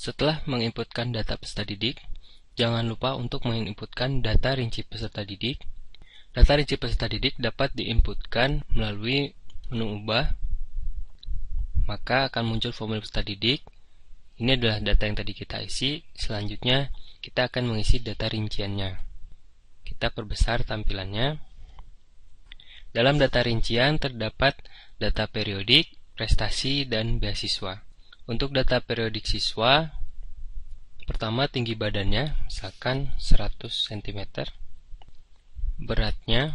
Setelah menginputkan data peserta didik, jangan lupa untuk menginputkan data rinci peserta didik. Data rinci peserta didik dapat diinputkan melalui menu ubah, maka akan muncul formulir peserta didik. Ini adalah data yang tadi kita isi. Selanjutnya kita akan mengisi data rinciannya. Kita perbesar tampilannya. Dalam data rincian terdapat data periodik, prestasi, dan beasiswa. Untuk data periodik siswa, pertama tinggi badannya, misalkan 100 cm, beratnya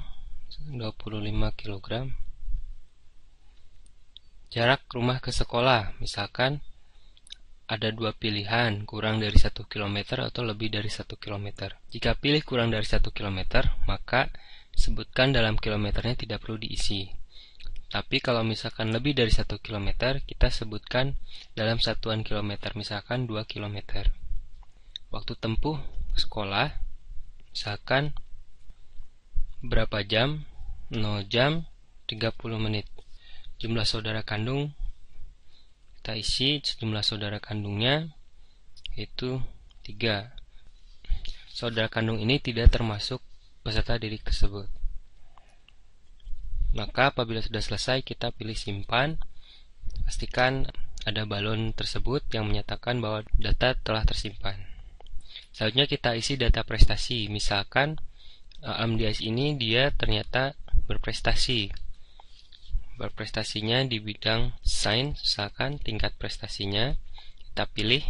25 kg, jarak rumah ke sekolah, misalkan ada dua pilihan, kurang dari 1 km atau lebih dari 1 km. Jika pilih kurang dari 1 km, maka sebutkan dalam kilometernya tidak perlu diisi. Tapi kalau misalkan lebih dari 1 km, kita sebutkan dalam satuan kilometer, misalkan 2 km. Waktu tempuh sekolah, misalkan berapa jam? 0 jam 30 menit. Jumlah saudara kandung, kita isi jumlah saudara kandungnya itu 3. Saudara kandung ini tidak termasuk peserta didik tersebut. Maka apabila sudah selesai, kita pilih simpan. Pastikan ada balon tersebut yang menyatakan bahwa data telah tersimpan. Selanjutnya kita isi data prestasi. Misalkan Amdias ini dia ternyata berprestasi. Berprestasinya di bidang sains, misalkan tingkat prestasinya kita pilih,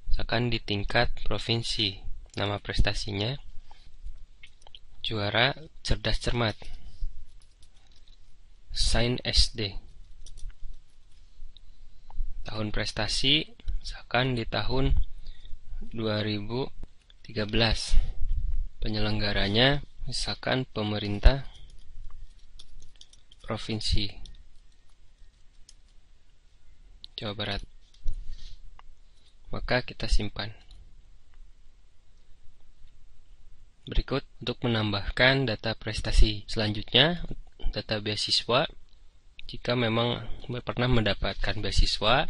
misalkan di tingkat provinsi. Nama prestasinya juara cerdas cermat Sains SD. Tahun prestasi misalkan di tahun 2013. Penyelenggaranya misalkan pemerintah Provinsi Jawa Barat. Maka kita simpan. Berikut untuk menambahkan data prestasi. Selanjutnya data beasiswa. Jika memang pernah mendapatkan beasiswa,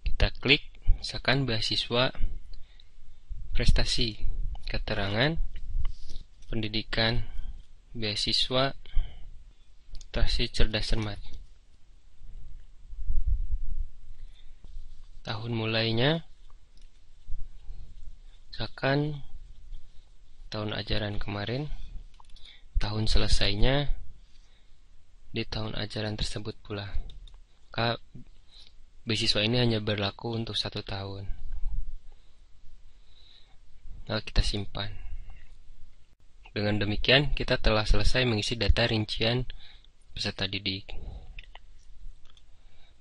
kita klik misalkan beasiswa prestasi, keterangan pendidikan beasiswa prestasi cerdas cermat. Tahun mulainya misalkan tahun ajaran kemarin, tahun selesainya di tahun ajaran tersebut pula. Maka beasiswa ini hanya berlaku untuk 1 tahun. Nah, kita simpan. Dengan demikian kita telah selesai mengisi data rincian peserta didik.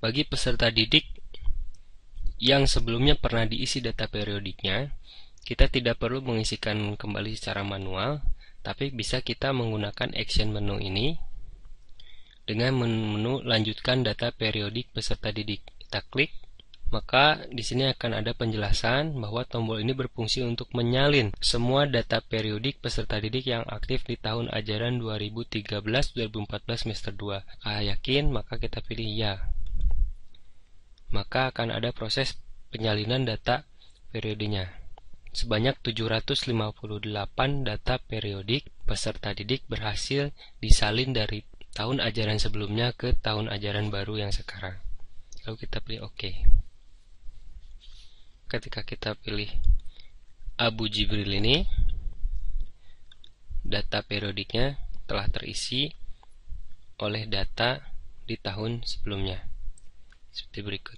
Bagi peserta didik yang sebelumnya pernah diisi data periodiknya, kita tidak perlu mengisikan kembali secara manual, tapi bisa kita menggunakan action menu ini dengan menu lanjutkan data periodik peserta didik. Kita klik, maka di sini akan ada penjelasan bahwa tombol ini berfungsi untuk menyalin semua data periodik peserta didik yang aktif di tahun ajaran 2013-2014 semester 2. Yakin? Maka kita pilih ya. Maka akan ada proses penyalinan data periodenya. Sebanyak 758 data periodik peserta didik berhasil disalin dari tahun ajaran sebelumnya ke tahun ajaran baru yang sekarang. Lalu kita pilih OK. Ketika kita pilih Abu Jibril ini, data periodiknya telah terisi oleh data di tahun sebelumnya. Seperti berikut.